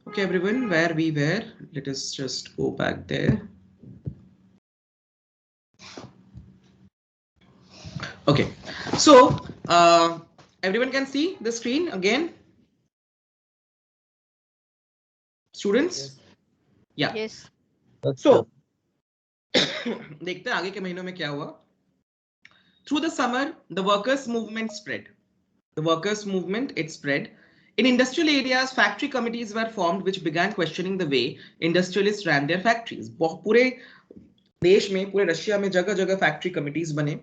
Okay, everyone, where we were, let us just go back there. Okay, so everyone can see the screen again, students? Yes. Yeah. Yes. So देखते हैं आगे के महीनों में क्या हुआ. Through the summer, the workers' movement spread. The workers' movement, it spread. In industrial areas, factory committees were formed which began questioning the way industrialists ran their factories. पूरे देश में, पूरे रशिया में जगह जगह फैक्ट्री कमिटीज बने,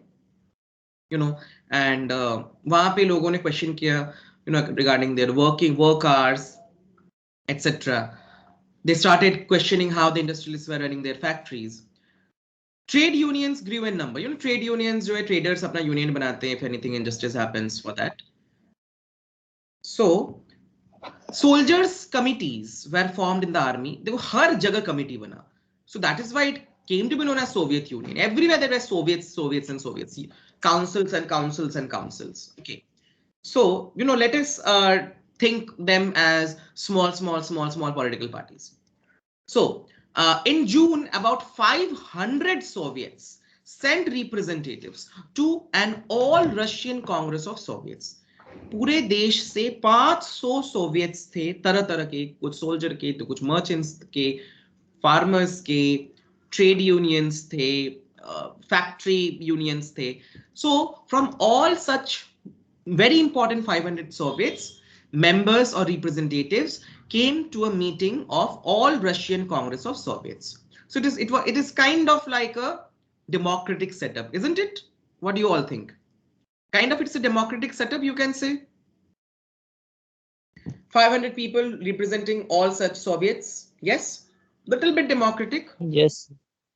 and वहां पे लोगों ने क्वेश्चन किया, regarding their work hours, etc. They started questioning how the industrialists were running their factories. Trade unions grew in number. Trade unions जो है traders अपना union बनाते हैं if anything injustice happens for that. So soldiers committees were formed in the army. देखो हर जगह committee बना. So that is why it came to be known as Soviet Union. Everywhere there were Soviets and Soviets, councils and councils and councils. Okay. So, let us think them as small political parties. So, in June, about 500 Soviets sent representatives to an all-Russian Congress of Soviets. पूरे देश से 500 Soviets थे, तरह तरह के, कुछ soldier के, तो कुछ मर्चेंट्स के, फार्मर्स के, ट्रेड यूनियंस थे, फैक्ट्री यूनियंस थे. So from all such very important 500 Soviets, members or representatives came to a meeting of all Russian Congress of Soviets. So it is kind of like a democratic setup, isn't it? What do you all think? Kind of, it's a democratic setup, you can say. 500 people representing all such Soviets. Yes, little bit democratic. Yes.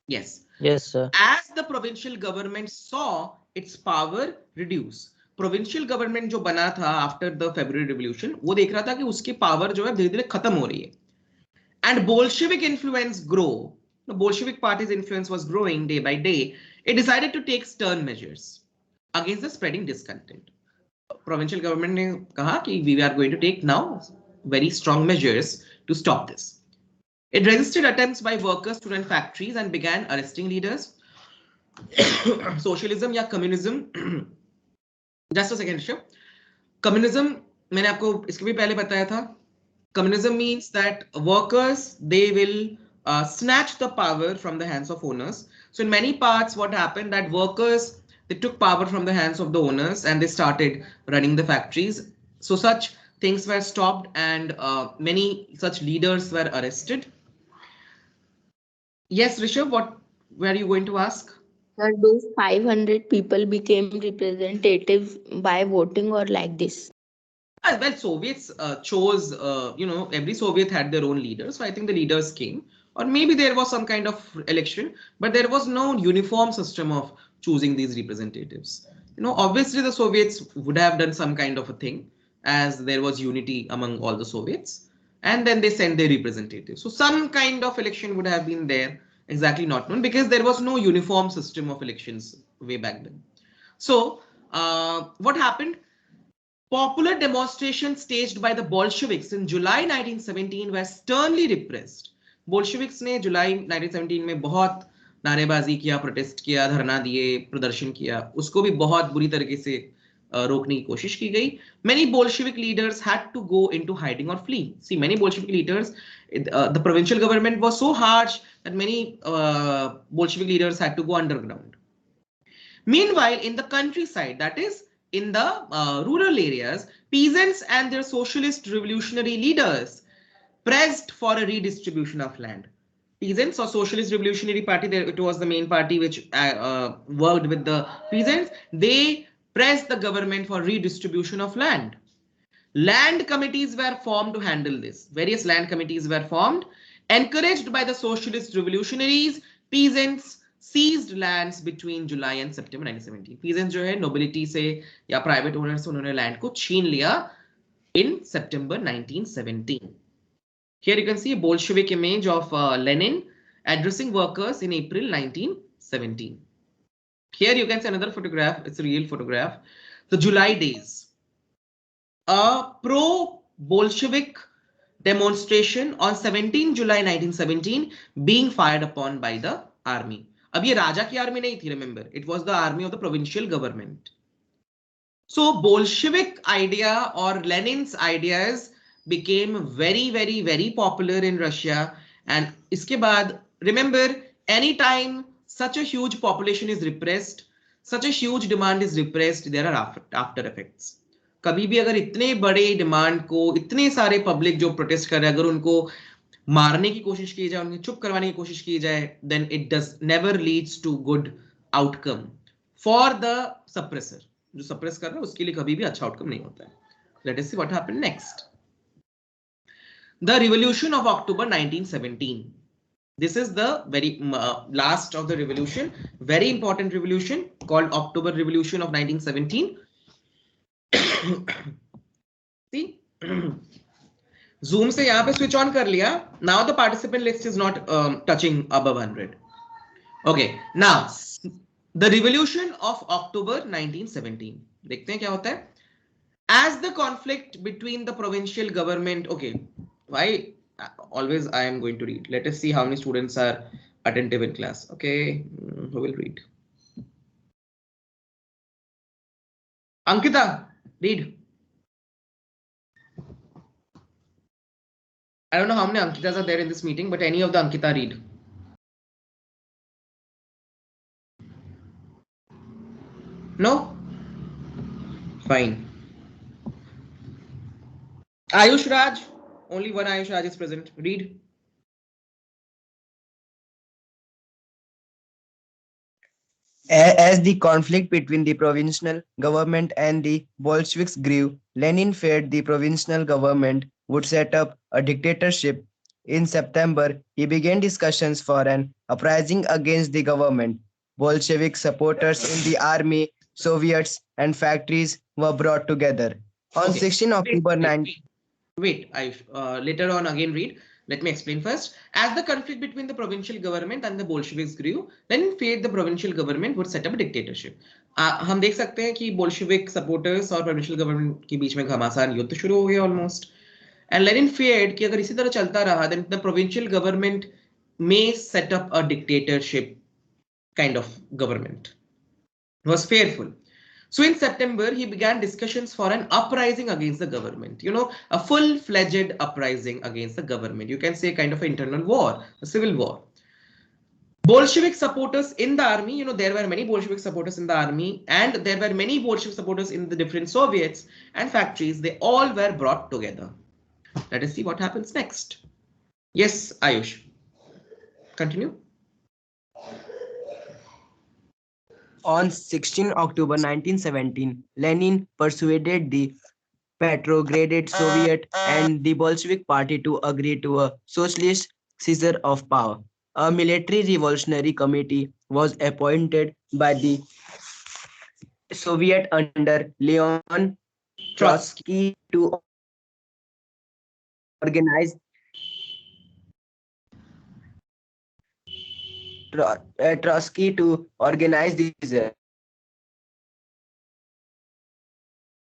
Yes. Yes, sir. As the provincial government saw its power reduce, provincial government जो बना था after the February revolution, वो देख रहा था कि उसकी power जो है धीरे धीरे खत्म हो रही है. And Bolshevik influence grow, the Bolshevik party's influence was growing day by day. It decided to take stern measures against the spreading discontent. Provincial government ने कहा कि we are going to take now very strong measures to stop this. It resisted attempts by workers to run factories and began arresting leaders. Socialism या communism, just a second, Rishabh. Communism, मैंने आपको इसके भी पहले बताया था. Communism means that workers, they will snatch the power from the hands of owners. So in many parts, what happened, that workers, they took power from the hands of the owners and they started running the factories. So such things were stopped and many such leaders were arrested. Yes, Rishabh, what were you going to ask? Sir, those 500 people became representatives by voting or like this? Well, Soviets chose, every Soviet had their own leaders. So I think the leaders came, or maybe there was some kind of election, but there was no uniform system of choosing these representatives. Obviously the Soviets would have done some kind of a thing, as there was unity among all the Soviets, and then they sent their representatives. So some kind of election would have been there, exactly not known, because there was no uniform system of elections way back then. So what happened? Popular demonstrations staged by the Bolsheviks in July 1917 were sternly repressed. Bolsheviks ने जुलाई 1917 में बहुत नारेबाजी किया, protest किया, धरना दिए, प्रदर्शन किया, उसको भी बहुत बुरी तरीके से रोकने की कोशिश की गई. Many Bolshevik leaders had to go into hiding or flee. See, many Bolshevik leaders, the provincial government was so harsh that many Bolshevik leaders had to go underground. Meanwhile, in the countryside, that is, in the rural areas, peasants and their socialist revolutionary leaders pressed for a redistribution of land. Peasants or Socialist Revolutionary Party, it was the main party which worked with the peasants. They pressed the government for redistribution of land. Land committees were formed to handle this. Various land committees were formed, encouraged by the socialist revolutionaries. Peasants seized lands between July and September 1917. Peasants जो है nobility से या private owners से उन्होंने land को छीन लिया in September 1917. Here you can see a Bolshevik image of Lenin addressing workers in April 1917. Here you can see another photograph. It's a real photograph. The July days. A pro-Bolshevik demonstration on 17 July 1917 being fired upon by the army. अब ये राजा की army नहीं थी, remember, it was the army of the provincial government. So Bolshevik idea or Lenin's ideas became very, very, very popular in Russia. And इसके बाद, remember, anytime such a huge population is repressed, such a huge demand is repressed, there are after effects. कभी भी अगर इतने बड़े demand को, इतने सारे पब्लिक जो प्रोटेस्ट कर रहे हैं, अगर उनको मारने की कोशिश की जाए, उन्हें चुप करवाने की कोशिश की जाए, then it does never leads to good outcome for the suppressor. जो सप्रेस कर रहा है उसके लिए कभी भी अच्छा आउटकम नहीं होता है. Let us see what happened next. The Revolution of October 1917. This is the very last of the revolution, very important revolution called October Revolution of 1917. See, Zoom से यहाँ पे switch on कर लिया. Now the participant list is not touching above 100. Okay, now the Revolution of October 1917. देखते हैं क्या होता है. As the conflict between the provincial government, okay, why always I am going to read. Let us see how many students are attentive in class. Okay, who will read? Ankita, read. I don't know how many Ankitas are there in this meeting, but any of the Ankita read. No? Fine. Ayush Raj, only one Ayush Raj is present. Read. As the conflict between the provincial government and the Bolsheviks grew, Lenin feared the provincial government would set up a dictatorship. In September, he began discussions for an uprising against the government. Bolshevik supporters in the army, Soviets, and factories were brought together. On Okay. 16 October 19... Wait, Ayush, later on again read. Let me explain first. As the conflict between the provincial government and the Bolsheviks grew, Lenin feared the provincial government would set up a dictatorship. हम देख सकते हैं कि Bolshevik supporters और provincial government के बीच में घमासान युद्ध शुरू हो गया almost. And Lenin feared कि अगर इसी तरह चलता रहा, then the provincial government may set up a dictatorship kind of government. He was fearful. So in September, he began discussions for an uprising against the government, you know, a full-fledged uprising against the government. You can say kind of an internal war, a civil war. Bolshevik supporters in the army, you know, there were many Bolshevik supporters in the army, and there were many Bolshevik supporters in the different Soviets and factories. They all were brought together. Let us see what happens next. Yes, Ayush. Continue. On 16 October 1917, Lenin persuaded the Petrograd Soviet and the Bolshevik Party to agree to a socialist seizure of power. A military revolutionary committee was appointed by the Soviet under Leon Trotsky to organize the seizure.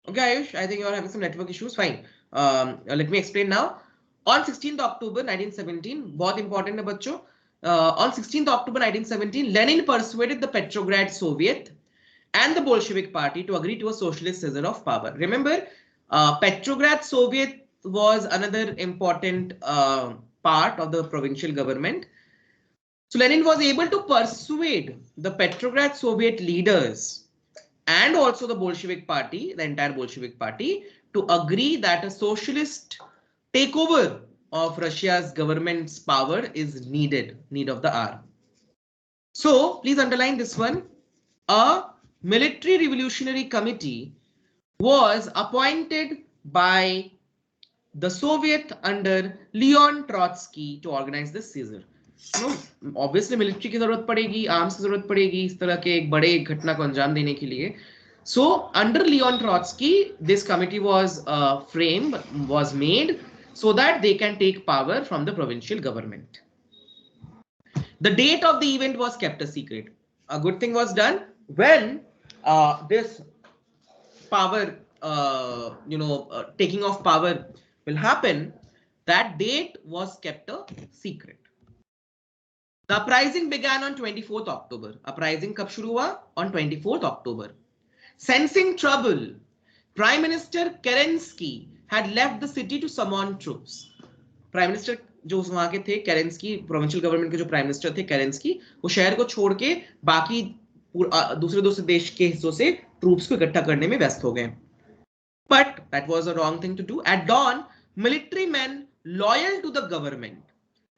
Okay, Ayush, I think you are having some network issues. Fine. Let me explain now. On 16th October 1917, बहुत important है बच्चों. On 16th October 1917, Lenin persuaded the Petrograd Soviet and the Bolshevik Party to agree to a socialist seizure of power. Remember, Petrograd Soviet was another important part of the provincial government. So Lenin was able to persuade the Petrograd Soviet leaders and also the Bolshevik Party, the entire Bolshevik Party, to agree that a socialist takeover of Russia's government's power is need of the hour. So please underline this one. A military revolutionary committee was appointed by the Soviet under Leon Trotsky to organize this seizure. You know, obviously military की जरूरत पड़ेगी, arms की जरूरत पड़ेगी इस तरह के एक बड़े घटना को अंजाम देने के लिए. So under Leon Trotsky, this committee was made so that they can take power from the provincial government. The date of the event was kept a secret. A good thing was done when this power, taking of power will happen. That date was kept a secret. The uprising began on 24th October. Uprising कब शुरू हुआ? On 24th October. Sensing trouble, Prime Minister Kerensky had left the city to summon troops. Prime Minister जो वहां के थे केरेंस्की, provincial government के जो prime minister थे केरेंस्की, वो शहर को छोड़ के बाकी दूसरे देश के हिस्सों से ट्रूप्स को इकट्ठा करने में व्यस्त हो गए. But that was a wrong thing to do. At dawn, military men loyal to the government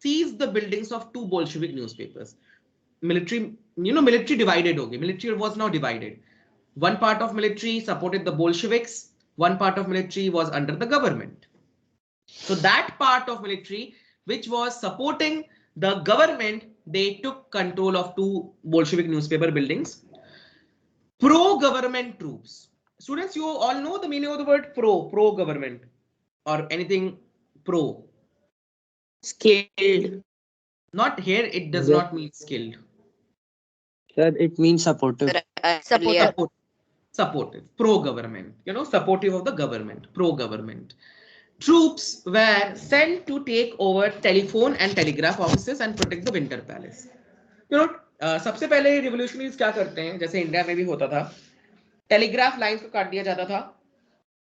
seized the buildings of two Bolshevik newspapers. Military divided हो गई. Military was now divided. One part of military supported the Bolsheviks. One part of military was under the government. So that part of military which was supporting the government, they took control of two Bolshevik newspaper buildings. Pro-government troops. Students, you all know the meaning of the word pro-government or anything pro. Skilled. Not here, it does not mean skilled. Sir, it means supportive. Supportive, pro-government, supportive of the government, pro-government. Troops were sent to take over telephone and telegraph offices and protect the Winter Palace. सबसे पहले revolutionaries क्या करते हैं, जैसे India में भी होता था, टेलीग्राफ लाइंस को काट दिया जाता था,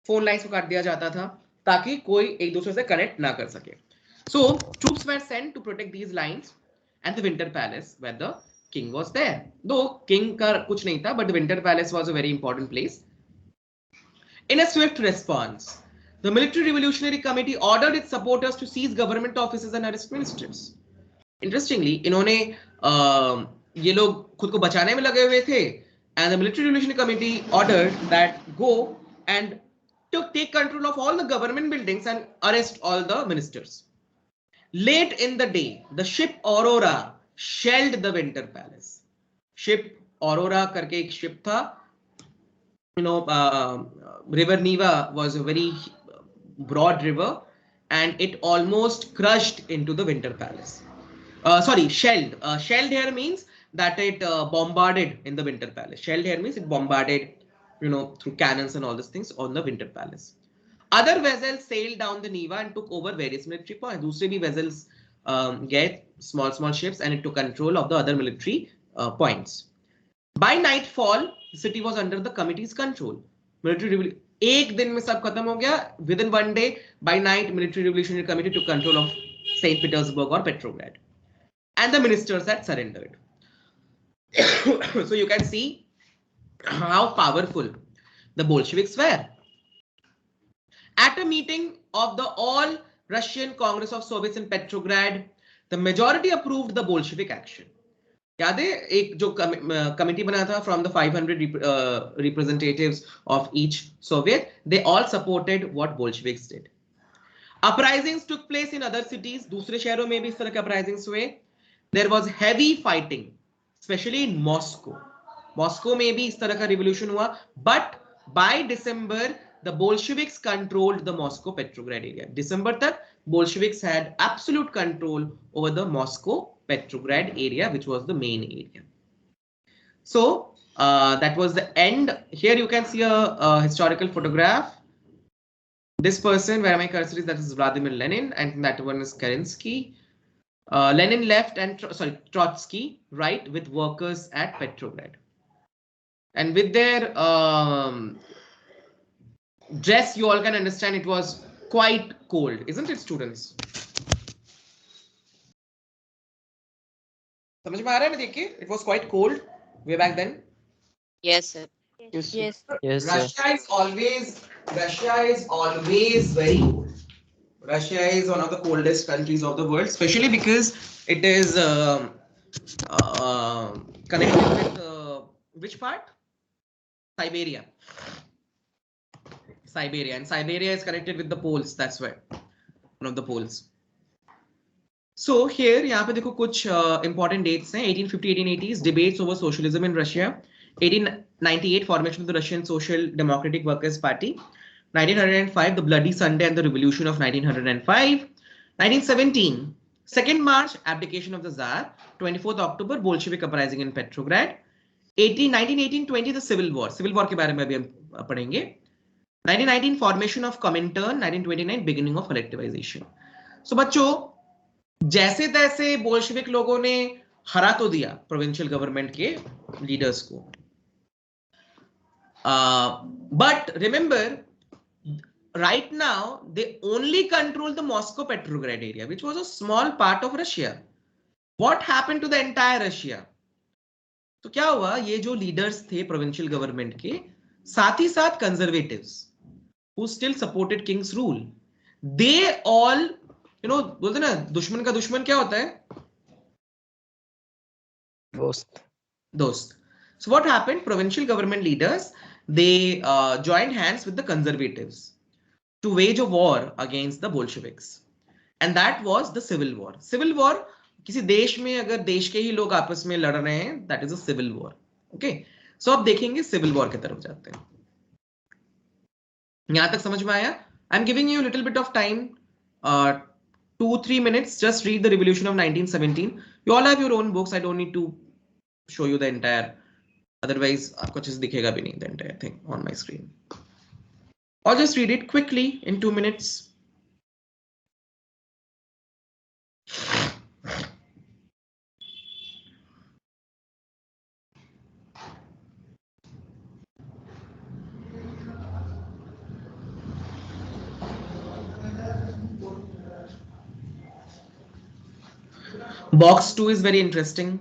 फोन लाइंस को काट दिया जाता था, ताकि कोई एक दूसरे से कनेक्ट ना कर सके. So troops were sent to protect these lines and the Winter Palace where the king was there. Though king का कुछ नहीं था, but the Winter Palace was a very important place. In a swift response, the Military Revolutionary Committee ordered its supporters to seize government offices and arrest ministers. Interestingly, इन्होंने ये लोग खुद को बचाने में लगे हुए थे, and the Military Revolutionary Committee ordered that go and take control of all the government buildings and arrest all the ministers. Late in the day, the ship Aurora shelled the Winter Palace. Ship Aurora करके एक ship था. River Neva was a very broad river and it almost crushed into the Winter Palace. Shelled. Shelled here means that it bombarded in the Winter Palace. Shelled here means it bombarded, through cannons and all these things on the Winter Palace. Other vessels sailed down the Neva and took over various military points. दूसरे भी vessels get small ships and it took control of the other military points. By nightfall, the city was under the committee's control. Military एक दिन में सब खत्म हो गया. Within one day, by night, Military Revolutionary Committee took control of Saint Petersburg or Petrograd, and the ministers had surrendered. So you can see how powerful the Bolsheviks were. At a meeting of the All Russian Congress of Soviets in Petrograd, the majority approved the Bolshevik action. याद है एक जो committee बना था from the 500 representatives of each Soviet, they all supported what Bolsheviks did. Uprisings took place in other cities. दूसरे शहरों में भी इस तरह के uprisings हुए. There was heavy fighting, especially in Moscow. Moscow में भी इस तरह का revolution हुआ, but by December, the Bolsheviks controlled the Moscow Petrograd area. December तक Bolsheviks had absolute control over the Moscow Petrograd area, which was the main area. So that was the end. Here you can see a historical photograph. This person, where my cursor is, that is Vladimir Lenin, and that one is Kerensky. Lenin left and Trotsky right with workers at Petrograd. And with their dress, you all can understand it was quite cold, isn't it, students? समझ में आ रहा है? मैं देखिए, it was quite cold way back then. Yes, sir. Yes. Yes. Yes, sir. Russia is always very cold. Russia is one of the coldest countries of the world, especially because it is connected with which part? Siberia. And Siberia is connected with the poles. That's why one of the poles. So here, यहाँ पे देखो कुछ important dates हैं. 1850-1880s debates over socialism in Russia. 1898 formation of the Russian Social Democratic Workers Party. 1905 the Bloody Sunday and the Revolution of 1905. 1917 2nd March abdication of the Tsar. 24th October Bolshevik uprising in Petrograd. 1918-20 the Civil War. Civil War के बारे में अभी हम पढ़ेंगे. 1919 formation of Comintern. 1929 beginning of collectivization. सो बच्चों जैसे तैसे Bolshevik लोगों ने हरा तो दिया प्रोविंशियल गवर्नमेंट के लीडर्स को, but remember right now they only control the Moscow Petrograd area, which was a small part of Russia. What happened to the entire Russia? तो क्या हुआ, ये जो लीडर्स थे प्रोविंशियल गवर्नमेंट के, साथ ही साथ conservatives who still supported king's rule, they all, you know, बोलते ना दुश्मन का दुश्मन क्या होता है? दोस्त. So what happened? Provincial government leaders, they joined hands with the conservatives to wage a war against the Bolsheviks, and that was the civil war. Civil war, किसी देश में अगर देश के ही लोग आपस में लड़ रहे हैं, that is a civil war. Okay, so अब देखेंगे civil war की तरफ जाते हैं. यहां तक समझ में आया? I'm giving you a little bit of time, 2-3 minutes. Just read the Revolution of 1917. You all have your own books. I don't need to show you the entire. Otherwise, आपको चीज दिखेगा भी नहीं, the entire thing on my screen. Or just read it quickly in 2 minutes. Box 2 is very interesting.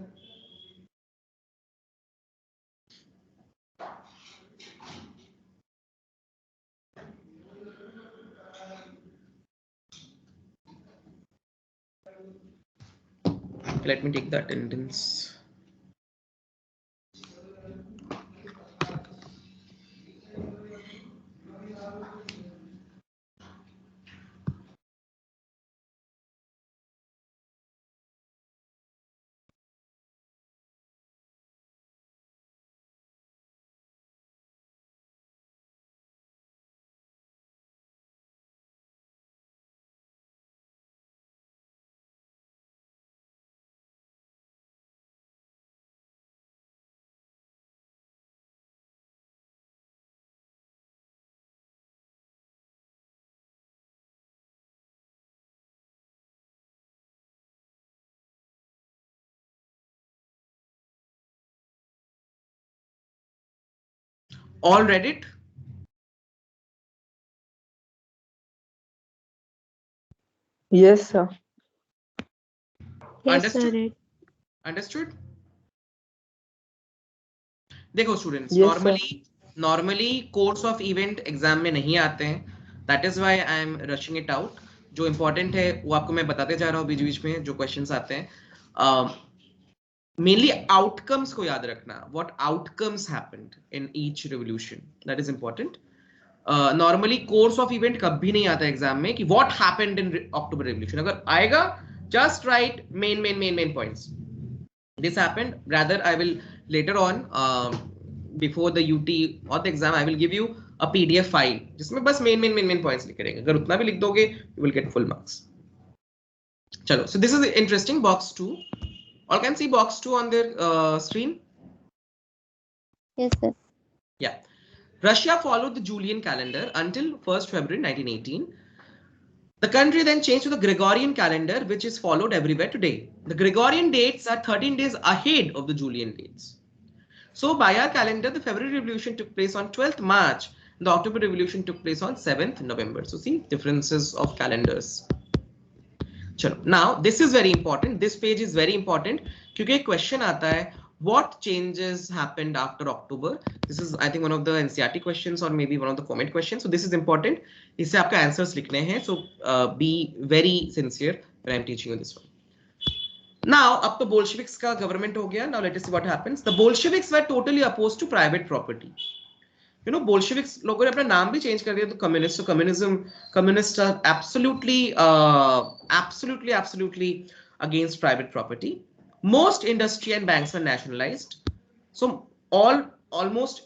Let me take the attendance. All read it? Yes, sir. Yes, Understood? sir. Understood? देखो students, Yes, sir. Normally course of event exam में नहीं आते हैं. That is why I am rushing it out. जो important है वो आपको मैं बताते जा रहा हूँ बीच बीच में जो क्वेश्चंस आते हैं. मेनली आउटकम्स को याद रखना. What outcomes happened in each revolution, that is important. Normally course of event कभी नहीं आता एग्जाम में कि what happened in October revolution. अगर आएगा just right main points. This happened. Rather, I will later on, before the UT or the exam, I will give you a PDF file जिसमें बस main points लिखे रहेंगे. अगर उतना भी लिख दोगे, you will get full marks. चलो, so this is interesting. Box 2. All can see box 2 on their screen. Yes, sir. Yeah. Russia followed the Julian calendar until 1st February 1918. The country then changed to the Gregorian calendar, which is followed everywhere today. The Gregorian dates are 13 days ahead of the Julian dates. So by our calendar, the February Revolution took place on 12th March. The October Revolution took place on 7th November. So see differences of calendars. Chalo. Now this is very important. This page is very important क्योंकि एक question आता है, what changes happened after October? This is, I think, one of the NCERT questions or maybe one of the comment questions. So this is important. इससे आपका answers लिखने हैं. So be very sincere when I'm teaching you this one. Now, अब तो Bolsheviks का government हो गया. Now let us see what happens. The Bolsheviks were totally opposed to private property. You know, Bolsheviks लोगों ने अपना नाम भी change कर दिया तो communist. So communists are absolutely against private property. Most industry and banks were nationalized. So almost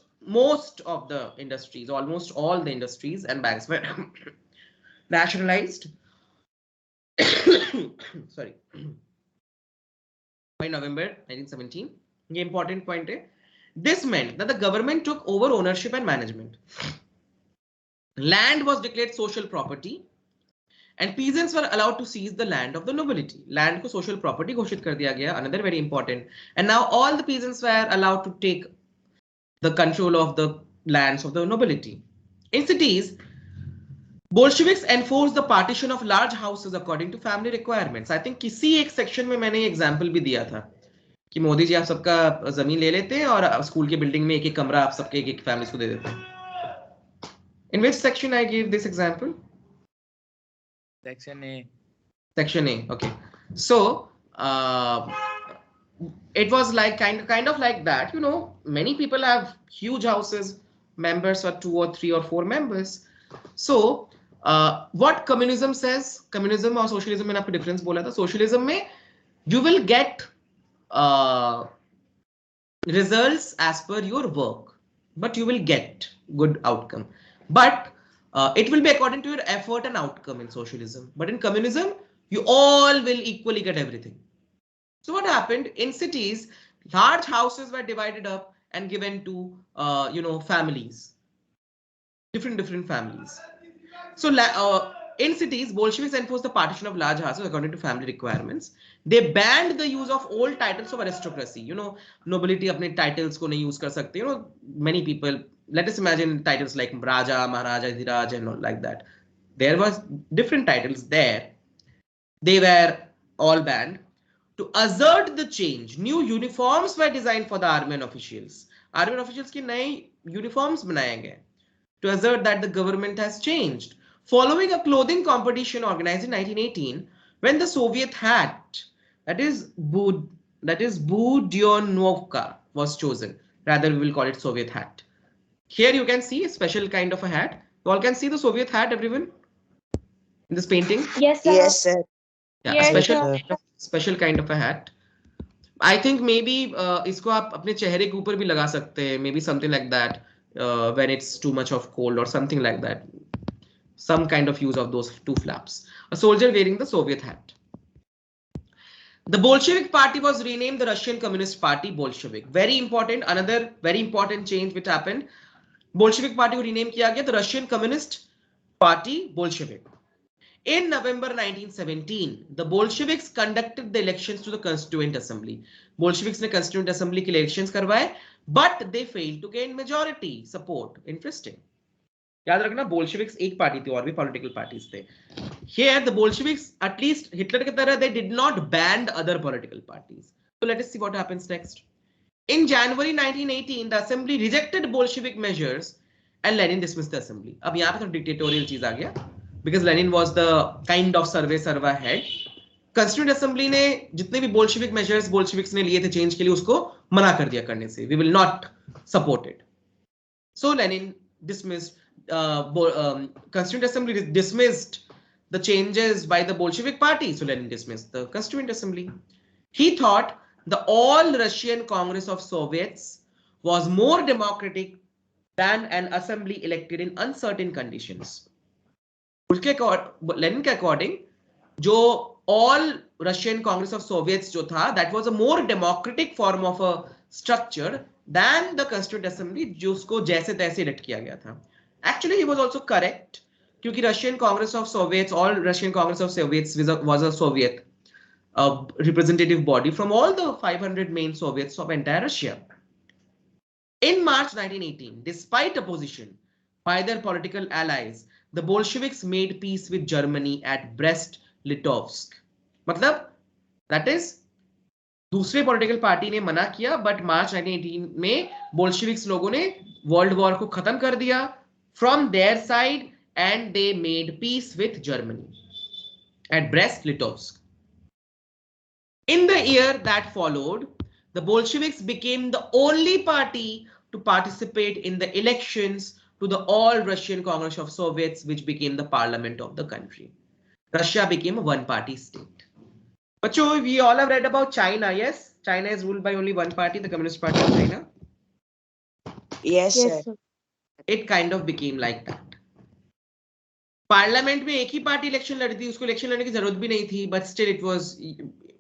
all the industries and banks were nationalized. Sorry. By November 1917. ये important point है. This meant that the government took over ownership and management. Land was declared social property, and peasants were allowed to seize the land of the nobility. Land को social property घोषित कर दिया गया, another very important. And now all the peasants were allowed to take the control of the lands of the nobility. In cities, Bolsheviks enforced the partition of large houses according to family requirements. I think किसी एक section में मैंने example भी दिया था कि मोदी जी आप सबका जमीन ले लेते हैं और स्कूल की बिल्डिंग में एक एक कमरा आप सबके एक एक फैमिली को दे देते हैं. In which section I gave this example? Section A. Section A. Okay. So it was like kind of like that. You know, many people have huge houses, members are 2 or 3 or 4 members. So what communism says, communism और socialism में आपको difference बोला था. Socialism में you will get results as per your work, but you will get good outcome. But it will be according to your effort and outcome in socialism. But in communism, you all will equally get everything. So what happened in cities, large houses were divided up and given to, families, different families. So in cities, Bolsheviks enforced the partition of large houses according to family requirements. They banned the use of old titles of aristocracy. You know, nobility अपने titles को नहीं use कर सकते. You know, many people, let us imagine titles like Raja, Maharaja, Dhiraj and all like that. There was different titles there. They were all banned. To assert the change, new uniforms were designed for the army and officials. Army and officials की नई uniforms बनाए गए. To assert that the government has changed. Following a clothing competition organized in 1918, when the Soviet hat, that is Budyonovka, was chosen. Rather, we will call it Soviet hat. Here you can see a special kind of a hat. You all can see the Soviet hat, everyone, in this painting. Yes, sir. Yes, sir. Yeah, Yes, special kind of a hat. I think maybe इसको आप अपने चेहरे के ऊपर भी लगा सकते हैं. Maybe something like that when it's too much of cold or something like that. Some kind of use of those 2 flaps. A soldier wearing the Soviet hat. The Bolshevik Party was renamed the Russian Communist Party, Bolshevik. Very important. Another very important change which happened. Bolshevik Party को rename किया गया the Russian Communist Party, Bolshevik. In November 1917, the Bolsheviks conducted the elections to the Constituent Assembly. Bolsheviks ने Constituent Assembly के elections करवाए, but they failed to gain majority support. Interesting. याद रखना Bolsheviks एक party थी और भी political parties थे. Here the Bolsheviks, at least Hitler की तरह, they did not ban other political parties. So let us see what happens next. In January 1918, the assembly rejected Bolshevik measures and Lenin dismissed the assembly. अब यहाँ पे तो dictatorial चीज आ गया, because Lenin was the kind of serva head. Constituent Assembly ने जितने भी Bolshevik measures Bolsheviks ने लिए थे change के लिए उसको मना कर दिया करने से. We will not support it. So Lenin dismissed. Constituent Assembly dismissed the changes by the Bolshevik Party. So Lenin dismissed the Constituent Assembly. He thought the All Russian Congress of Soviets was more democratic than an assembly elected in uncertain conditions. Lenin के according, जो All Russian Congress of Soviets जो था, that was a more democratic form of a structure than the Constituent Assembly, जो उसको जैसे तैसे elect किया गया था. Actually, he was also correct, क्योंकि Russian Congress of Soviets, All Russian Congress of Soviets was a Soviet representative body from all the 500 main Soviets of entire Russia. In March 1918, despite opposition by their political allies, the Bolsheviks made peace with Germany at Brest-Litovsk. मतलब, that is, दूसरे political party ने मना किया, but March 1918 में Bolsheviks लोगों ने World War को खत्म कर दिया from their side and they made peace with Germany at Brest-Litovsk. In the year that followed, the Bolsheviks became the only party to participate in the elections to the All Russian Congress of Soviets, which became the parliament of the country. Russia became a one-party state. But we all have read about China, yes? China is ruled by only one party, the Communist Party of China. Yes, sir. It kind of became like that. Parliament में एक ही party election लड़ी थी, उसको election लड़ने की जरूरत भी नहीं थी, but still it was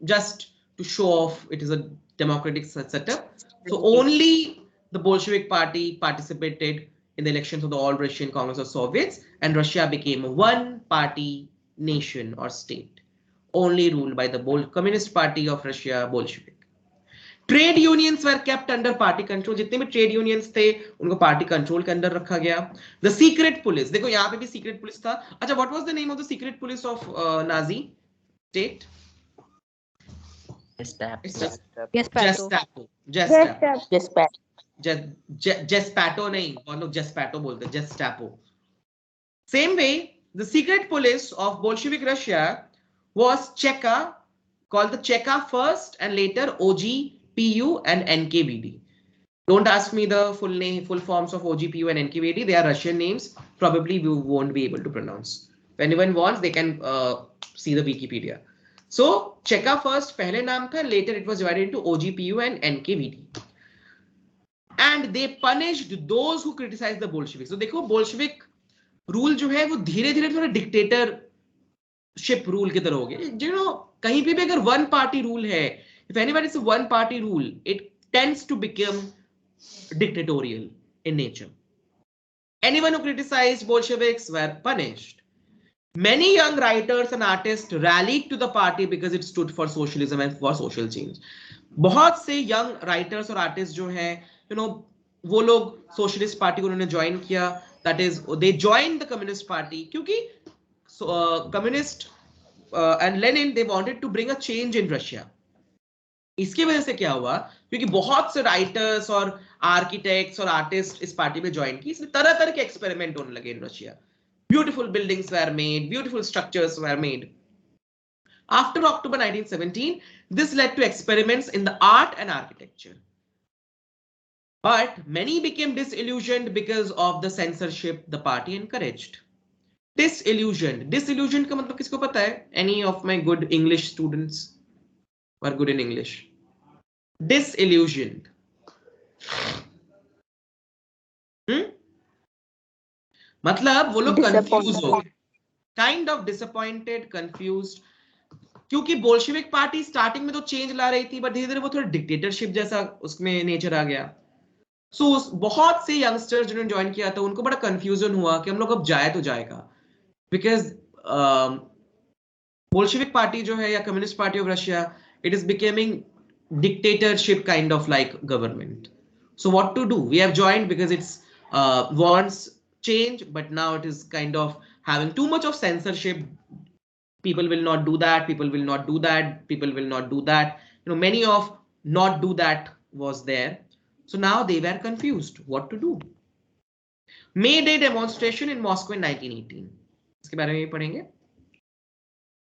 just to show off it is a democratic setup. So only the Bolshevik Party participated in the elections of the All Russian Congress of Soviets, and Russia became a one-party nation or state, only ruled by the Communist Party of Russia, Bolshevik. Trade unions were kept under party control, जितने भी trade unions थे उनको party control के अंदर रखा गया. The secret police, देखो यहाँ पे भी सीक्रेट पुलिस था. अच्छा, what was the name of the secret police of Nazi state? Gestapo नहीं, बहुत लोग जेस्पैटो बोलते हैं, Gestapo. Same way the secret police of Bolshevik Russia was Cheka, called the Cheka first and later OGPU and NKVD. Don't ask me the full forms of OGPU and NKVD. They are Russian names. Probably you won't be able to pronounce. If anyone wants, they can see the Wikipedia. So Cheka first पहले नाम था, later it was divided into OGPU and NKVD. And they punished those who criticized the Bolsheviks. So देखो Bolshevik rule जो है वो धीरे धीरे थोड़ा dictator शिप रूल की तरह हो गया. You know, कहीं पे भी अगर वन पार्टी रूल है, if anybody is a one party rule, it tends to become dictatorial in nature. Anyone who criticized Bolsheviks were punished. Many young writers and artists rallied to the party because it stood for socialism and for social change. बहुत से young writers और artists जो हैं, you know, वो लोग socialist party को उन्होंने join किया. That is, they joined the communist party क्योंकि communist and Lenin, they wanted to bring a change in Russia. इसकी वजह से क्या हुआ, क्योंकि बहुत से राइटर्स और आर्किटेक्ट्स और आर्टिस्ट इस पार्टी में ज्वाइन की, इसलिए तरह तरह के एक्सपेरिमेंट होने लगे in Russia. Beautiful buildings were made, beautiful structures were made. After October 1917, this led to experiments in the art and architecture. But many became disillusioned because of the censorship the party encouraged. Disillusioned का मतलब किसको पता है? Any of my good English students who are good in English. Disillusioned. मतलब वो लोग confused हो गए. Kind of disappointed, confused. क्योंकि बोल्शेविक पार्टी स्टार्टिंग में तो चेंज ला रही थी, बट धीरे धीरे वो थोड़ा डिक्टेटरशिप जैसा उसमें नेचर आ गया. सो बहुत से यंगस्टर्स जिन्होंने ज्वाइन किया था उनको बड़ा कंफ्यूजन हुआ कि हम लोग अब जाए तो जाएगा. Because Bolshevik party जो है या Communist Party of Russia, it is becoming dictatorship kind of like government. So what to do? We have joined because it's wants change, but now it is kind of having too much of censorship. People will not do that. People will not do that. People will not do that. You know, many of not do that was there. So now they were confused. What to do? May Day demonstration in Moscow in 1918. इसके बारे में भी पढ़ेंगे.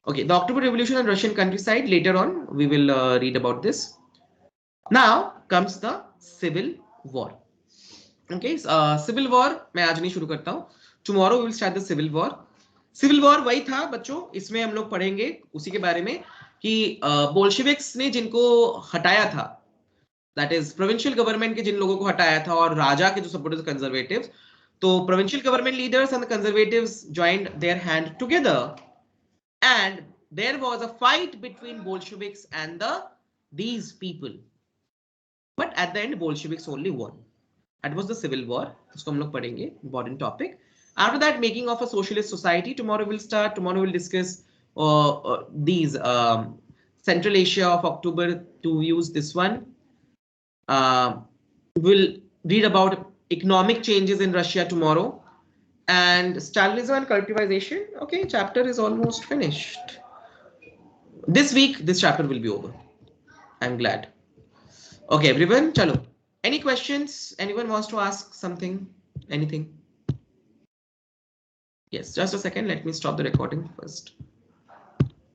Okay, the October Revolution and Russian countryside. Later on, we will read about this. Now comes the Civil War. Okay, Civil War मैं आज नहीं शुरू करता हूँ. Tomorrow we will start the Civil War. Civil War वही था बच्चों. इसमें हम लोग पढ़ेंगे उसी के बारे में कि बोल्शेविक्स ने जिनको हटाया था, that is provincial government के जिन लोगों को हटाया था और राजा के जो सपोर्टर्स कंजर्वेटिव्स, तो provincial government leaders and the conservatives joined their hand together, and there was a fight between Bolsheviks and these people. But at the end, Bolsheviks only won. That was the Civil War. इसको हम लोग पढ़ेंगे, important topic. After that, making of a socialist society. Tomorrow we'll start. Tomorrow we'll discuss these Central Asia of October to use this one. We'll read about economic changes in Russia tomorrow, and Stalinism and collectivization. Okay, chapter is almost finished. This week, this chapter will be over. I'm glad. Okay, everyone, chalo. Any questions? Anyone wants to ask something? Anything? Yes, just a second. Let me stop the recording first.